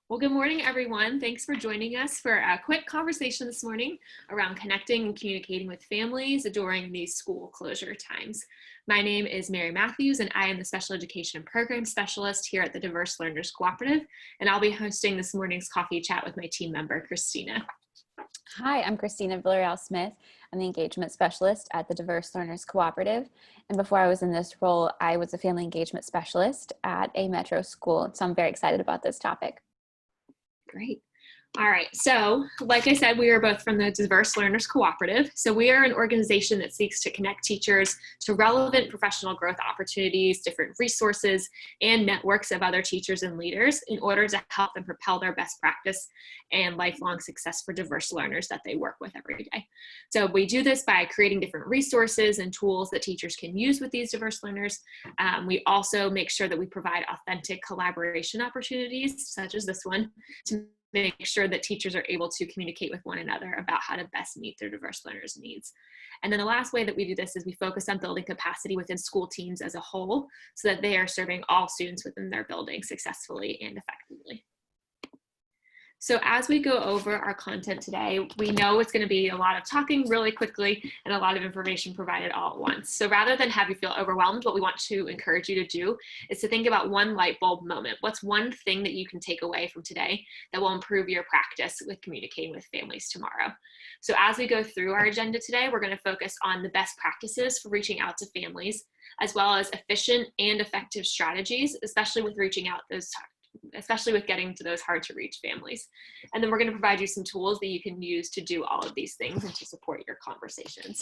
Well, good morning, everyone. Thanks for joining us for a quick conversation this morning around connecting and communicating with families during these school closure times. My name is Mary Matthews, and I am the Special Education and Program Specialist here at the Diverse Learners Cooperative, and I'll be hosting this morning's coffee chat with my team member, Christina. Hi, I'm Christina Villarreal-Smith. I'm the Engagement Specialist at the Diverse Learners Cooperative. And before I was in this role, I was a Family Engagement Specialist at a metro school. So I'm very excited about this topic. Great. All right. So, like I said, we are both from the Diverse Learners Cooperative. So we are an organization that seeks to connect teachers to relevant professional growth opportunities, different resources, and networks of other teachers and leaders in order to help them propel their best practice and lifelong success for diverse learners that they work with every day. So we do this by creating different resources and tools that teachers can use with these diverse learners. We also make sure that we provide authentic collaboration opportunities, such as this one, to make sure that teachers are able to communicate with one another about how to best meet their diverse learners' needs. And then the last way that we do this is we focus on building capacity within school teams as a whole so that they are serving all students within their building successfully and effectively. So as we go over our content today, we know it's going to be a lot of talking really quickly and a lot of information provided all at once. So rather than have you feel overwhelmed, what we want to encourage you to do is to think about one light bulb moment. What's one thing that you can take away from today that will improve your practice with communicating with families tomorrow? So as we go through our agenda today, we're going to focus on the best practices for reaching out to families, as well as efficient and effective strategies, especially with getting to those hard to reach families. And then we're going to provide you some tools that you can use to do all of these things and to support your conversations.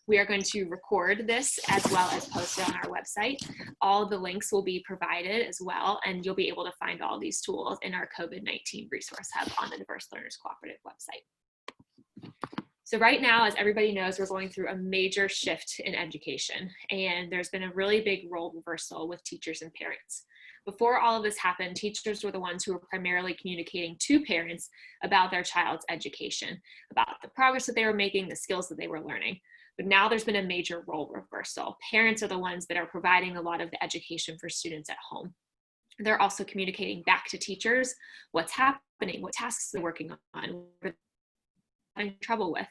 We are going to record this as well as post it on our website. All of the links will be provided as well, and you'll be able to find all these tools in our COVID-19 resource hub on the Diverse Learners Cooperative website. So right now, as everybody knows, we're going through a major shift in education, and there's been a really big role reversal with teachers and parents. Before all of this happened, teachers were the ones who were primarily communicating to parents about their child's education, about the progress that they were making, the skills that they were learning. But now there's been a major role reversal. Parents are the ones that are providing a lot of the education for students at home. They're also communicating back to teachers what's happening, what tasks they're working on, what they're having trouble with.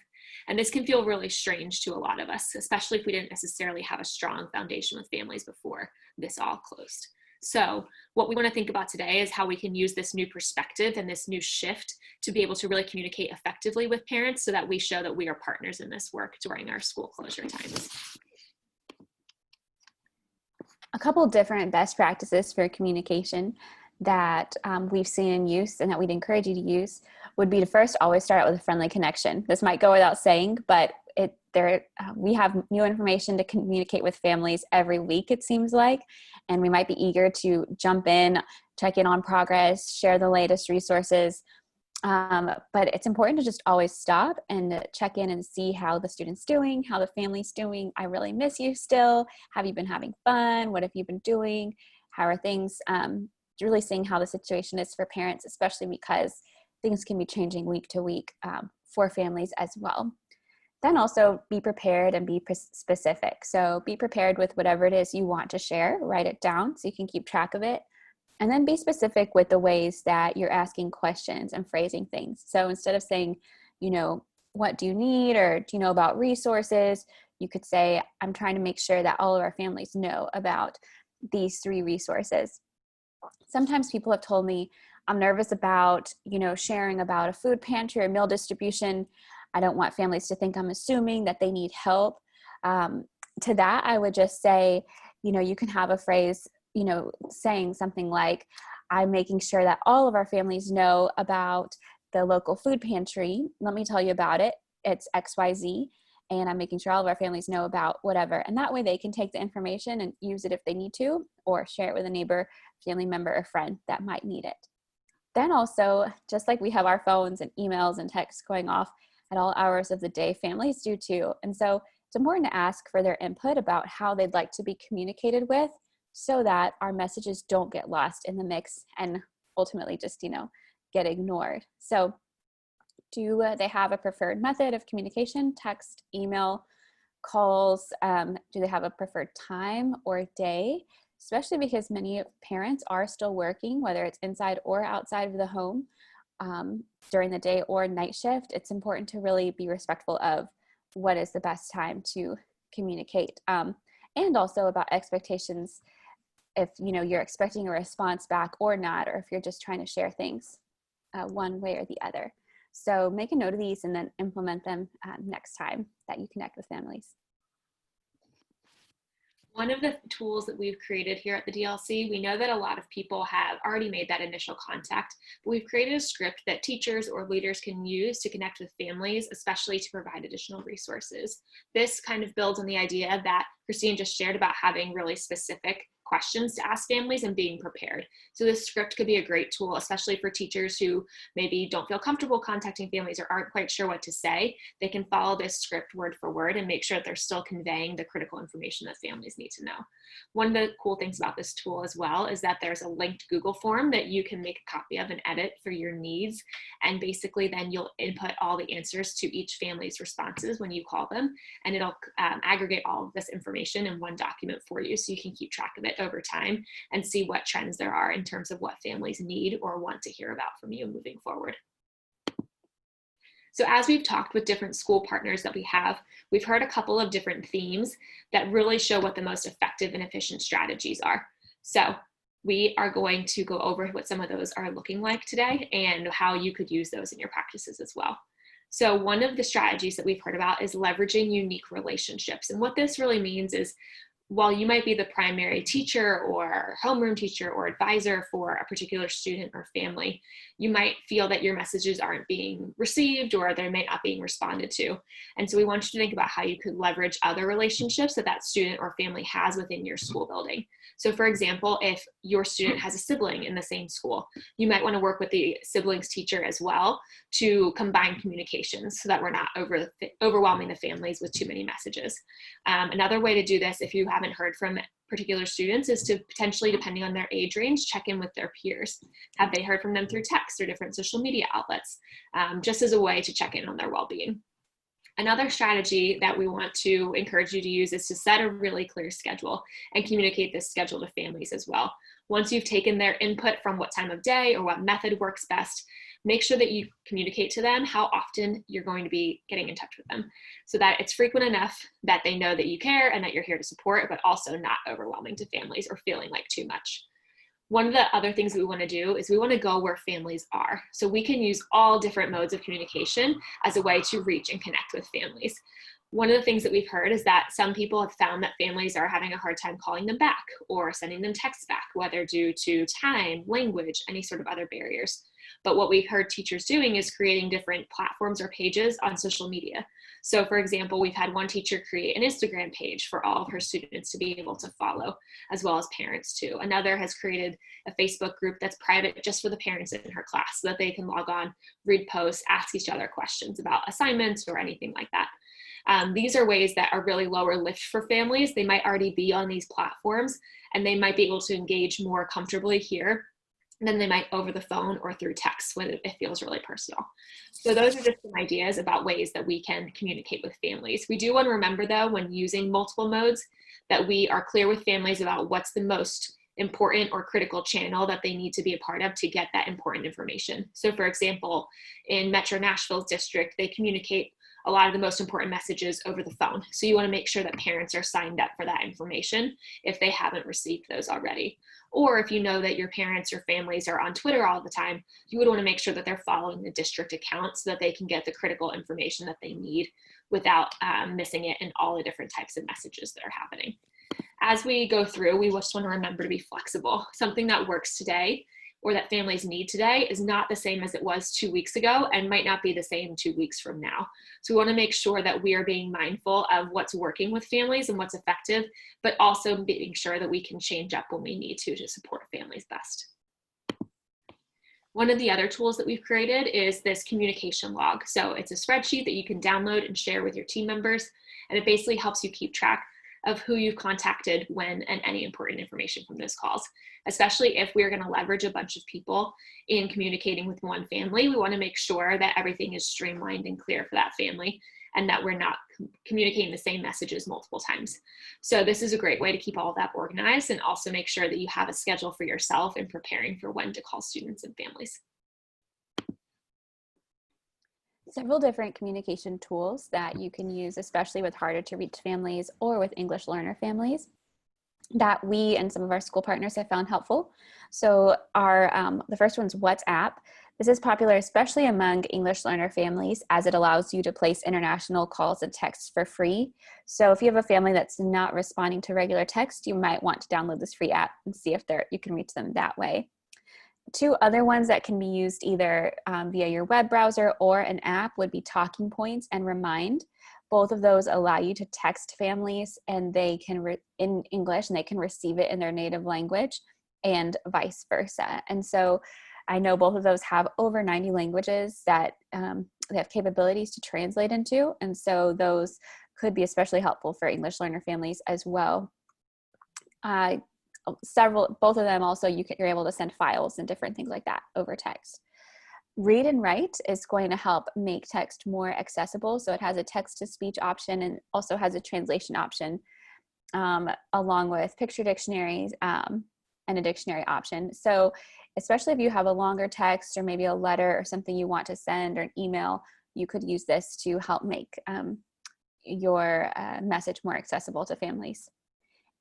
And this can feel really strange to a lot of us, especially if we didn't necessarily have a strong foundation with families before this all closed. So what we want to think about today is how we can use this new perspective and this new shift to be able to really communicate effectively with parents so that we show that we are partners in this work during our school closure times. A couple different best practices for communication that we've seen in use and that we'd encourage you to use would be to first always start out with a friendly connection. This might go without saying, but we have new information to communicate with families every week, it seems like, and we might be eager to jump in, check in on progress, share the latest resources. But it's important to just always stop and check in and see how the student's doing, how the family's doing. I really miss you still. Have you been having fun? What have you been doing? How are things? Really seeing how the situation is for parents, especially because things can be changing week to week for families as well. Then also be prepared and be specific. So be prepared with whatever it is you want to share, write it down so you can keep track of it. And then be specific with the ways that you're asking questions and phrasing things. So instead of saying, what do you need, or do you know about resources, you could say, I'm trying to make sure that all of our families know about these 3 resources. Sometimes people have told me, I'm nervous about, sharing about a food pantry or meal distribution. I don't want families to think I'm assuming that they need help. To that, I would just say, you can have a phrase, saying something like, I'm making sure that all of our families know about the local food pantry. Let me tell you about it. It's XYZ. And I'm making sure all of our families know about whatever. And that way they can take the information and use it if they need to, or share it with a neighbor, family member, or friend that might need it. Then also, just like we have our phones and emails and texts going off at all hours of the day, families do too. And so it's important to ask for their input about how they'd like to be communicated with so that our messages don't get lost in the mix and ultimately just, get ignored. So do they have a preferred method of communication? Text, email, calls? Do they have a preferred time or day? especially because many parents are still working, whether it's inside or outside of the home, during the day or night shift. It's important to really be respectful of what is the best time to communicate, and also about expectations, if you're expecting a response back or not, or if you're just trying to share things one way or the other. So make a note of these and then implement them next time that you connect with families. One of the tools that we've created here at the DLC, we know that a lot of people have already made that initial contact, but we've created a script that teachers or leaders can use to connect with families, especially to provide additional resources. This kind of builds on the idea that Christine just shared about having really specific questions to ask families and being prepared. So this script could be a great tool, especially for teachers who maybe don't feel comfortable contacting families or aren't quite sure what to say. They can follow this script word for word and make sure that they're still conveying the critical information that families need to know. One of the cool things about this tool as well is that there's a linked Google form that you can make a copy of and edit for your needs. And basically then you'll input all the answers to each family's responses when you call them, and it'll aggregate all of this information in one document for you so you can keep track of it over time and see what trends there are in terms of what families need or want to hear about from you moving forward. So as we've talked with different school partners that we have, we've heard a couple of different themes that really show what the most effective and efficient strategies are. So we are going to go over what some of those are looking like today and how you could use those in your practices as well. So one of the strategies that we've heard about is leveraging unique relationships. And what this really means is, while you might be the primary teacher or homeroom teacher or advisor for a particular student or family, you might feel that your messages aren't being received or they may not being responded to. And so we want you to think about how you could leverage other relationships that that student or family has within your school building. So for example, if your student has a sibling in the same school, you might want to work with the siblings teacher as well to combine communications so that we're not overwhelming the families with too many messages. Another way to do this, if you haven't heard from particular students, is to potentially, depending on their age range, check in with their peers. Have they heard from them through text or different social media outlets, just as a way to check in on their well-being. Another strategy that we want to encourage you to use is to set a really clear schedule and communicate this schedule to families as well. Once you've taken their input from what time of day or what method works best, make sure that you communicate to them how often you're going to be getting in touch with them so that it's frequent enough that they know that you care and that you're here to support, but also not overwhelming to families or feeling like too much. One of the other things that we want to do is we want to go where families are. So we can use all different modes of communication as a way to reach and connect with families. One of the things that we've heard is that some people have found that families are having a hard time calling them back or sending them texts back, whether due to time, language, any sort of other barriers. But what we've heard teachers doing is creating different platforms or pages on social media. So for example, we've had one teacher create an Instagram page for all of her students to be able to follow, as well as parents too. Another has created a Facebook group that's private just for the parents in her class so that they can log on, read posts, ask each other questions about assignments or anything like that. These are ways that are really lower lift for families. They might already be on these platforms and they might be able to engage more comfortably here than they might over the phone or through text when it feels really personal. So those are just some ideas about ways that we can communicate with families. We do want to remember though, when using multiple modes, that we are clear with families about what's the most important or critical channel that they need to be a part of to get that important information. So for example, in Metro Nashville's district, they communicate a lot of the most important messages over the phone. So you want to make sure that parents are signed up for that information if they haven't received those already. Or if you know that your parents or families are on Twitter all the time, you would want to make sure that they're following the district account so that they can get the critical information that they need without missing it in all the different types of messages that are happening. As we go through, we just want to remember to be flexible. Something that works today or that families need today is not the same as it was 2 weeks ago and might not be the same 2 weeks from now. So we want to make sure that we are being mindful of what's working with families and what's effective, but also being sure that we can change up when we need to support families best. One of the other tools that we've created is this communication log. So it's a spreadsheet that you can download and share with your team members, and it basically helps you keep track of who you've contacted when and any important information from those calls. Especially if we're going to leverage a bunch of people in communicating with one family, we want to make sure that everything is streamlined and clear for that family. and that we're not communicating the same messages multiple times. So this is a great way to keep all of that organized and also make sure that you have a schedule for yourself in preparing for when to call students and families. Several different communication tools that you can use, especially with harder to reach families or with English learner families, that we and some of our school partners have found helpful. So the first one's WhatsApp. This is popular especially among English learner families as it allows you to place international calls and texts for free. So if you have a family that's not responding to regular text, you might want to download this free app and see if you can reach them that way. Two other ones that can be used either via your web browser or an app would be Talking Points and Remind. Both of those allow you to text families and they can in English and they can receive it in their native language and vice versa. And so I know both of those have over 90 languages that they have capabilities to translate into. And so those could be especially helpful for English learner families as well. Both of them also, you're able to send files and different things like that over text. Read and Write is going to help make text more accessible. So it has a text-to-speech option and also has a translation option along with picture dictionaries and a dictionary option. So especially if you have a longer text or maybe a letter or something you want to send or an email, you could use this to help make your message more accessible to families.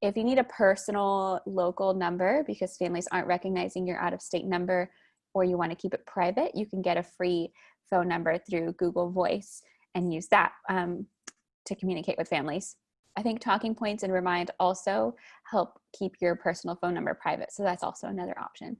If you need a personal local number because families aren't recognizing your out-of-state number or you want to keep it private, you can get a free phone number through Google Voice and use that to communicate with families. I think Talking Points and Remind also help keep your personal phone number private, so that's also another option.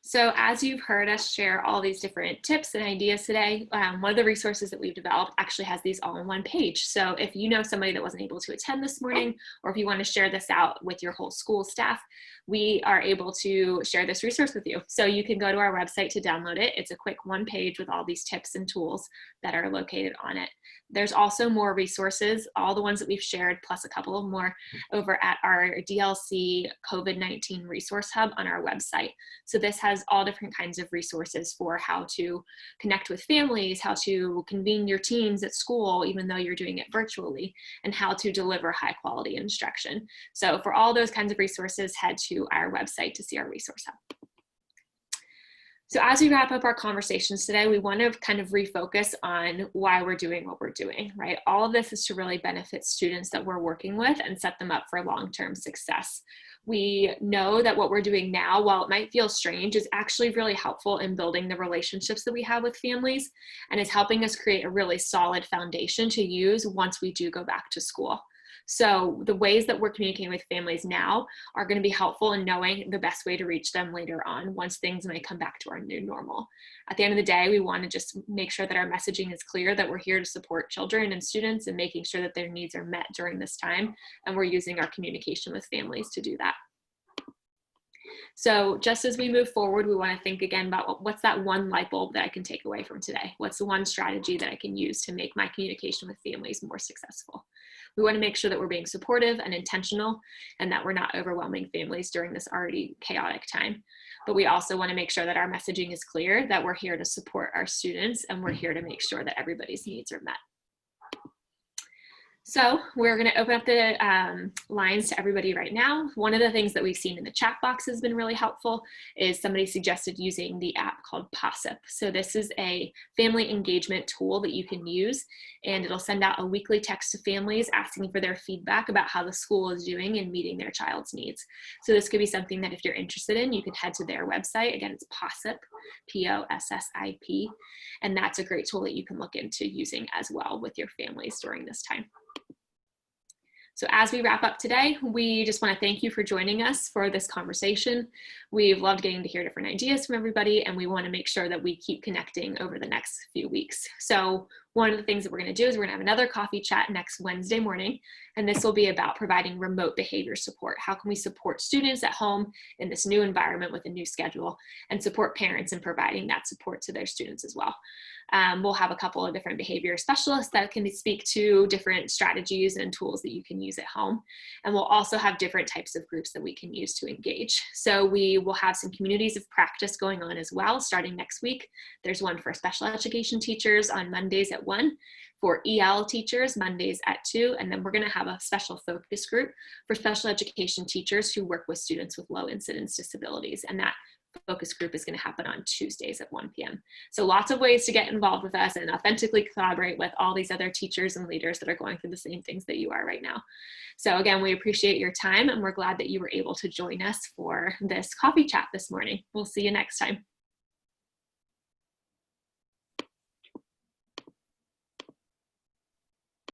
So as you've heard us share all these different tips and ideas today, one of the resources that we've developed actually has these all on one page. So if you know somebody that wasn't able to attend this morning, or if you want to share this out with your whole school staff, we are able to share this resource with you. So you can go to our website to download it. It's a quick one page with all these tips and tools that are located on it. There's also more resources, all the ones that we've shared, plus a couple of more over at our DLC COVID-19 resource hub on our website. So this has all different kinds of resources for how to connect with families, how to convene your teams at school, even though you're doing it virtually, and how to deliver high quality instruction. So for all those kinds of resources, head to our website to see our resource hub. So as we wrap up our conversations today, we want to kind of refocus on why we're doing what we're doing, right? All of this is to really benefit students that we're working with and set them up for long-term success. We know that what we're doing now, while it might feel strange, is actually really helpful in building the relationships that we have with families and is helping us create a really solid foundation to use once we do go back to school. So the ways that we're communicating with families now are going to be helpful in knowing the best way to reach them later on once things might come back to our new normal. At the end of the day, we want to just make sure that our messaging is clear, that we're here to support children and students and making sure that their needs are met during this time. And we're using our communication with families to do that. So just as we move forward, we want to think again about what's that one light bulb that I can take away from today? What's the one strategy that I can use to make my communication with families more successful? We want to make sure that we're being supportive and intentional and that we're not overwhelming families during this already chaotic time. But we also want to make sure that our messaging is clear, that we're here to support our students and we're here to make sure that everybody's needs are met. So we're going to open up the lines to everybody right now. One of the things that we've seen in the chat box has been really helpful is somebody suggested using the app called Passup. So this is a family engagement tool that you can use, and it'll send out a weekly text to families asking for their feedback about how the school is doing in meeting their child's needs. So this could be something that if you're interested in, you can head to their website. Again, it's Passup, P-O-S-S-I-P, and that's a great tool that you can look into using as well with your families during this time. So as we wrap up today, we just want to thank you for joining us for this conversation. We've loved getting to hear different ideas from everybody, and we want to make sure that we keep connecting over the next few weeks. So One of the things that we're going to do is we're going to have another coffee chat next Wednesday morning, and this will be about providing remote behavior support. How can we support students at home in this new environment with a new schedule, and support parents in providing that support to their students as well. We'll have a couple of different behavior specialists that can speak to different strategies and tools that you can use at home. And we'll also have different types of groups that we can use to engage. So we will have some communities of practice going on as well, starting next week. There's one for special education teachers on Mondays at 1, for EL teachers Mondays at 2, and then we're going to have a special focus group for special education teachers who work with students with low incidence disabilities. And that focus group is going to happen on Tuesdays at 1 p.m. So lots of ways to get involved with us and authentically collaborate with all these other teachers and leaders that are going through the same things that you are right now. So again, we appreciate your time, and we're glad that you were able to join us for this coffee chat this morning. We'll see you next time.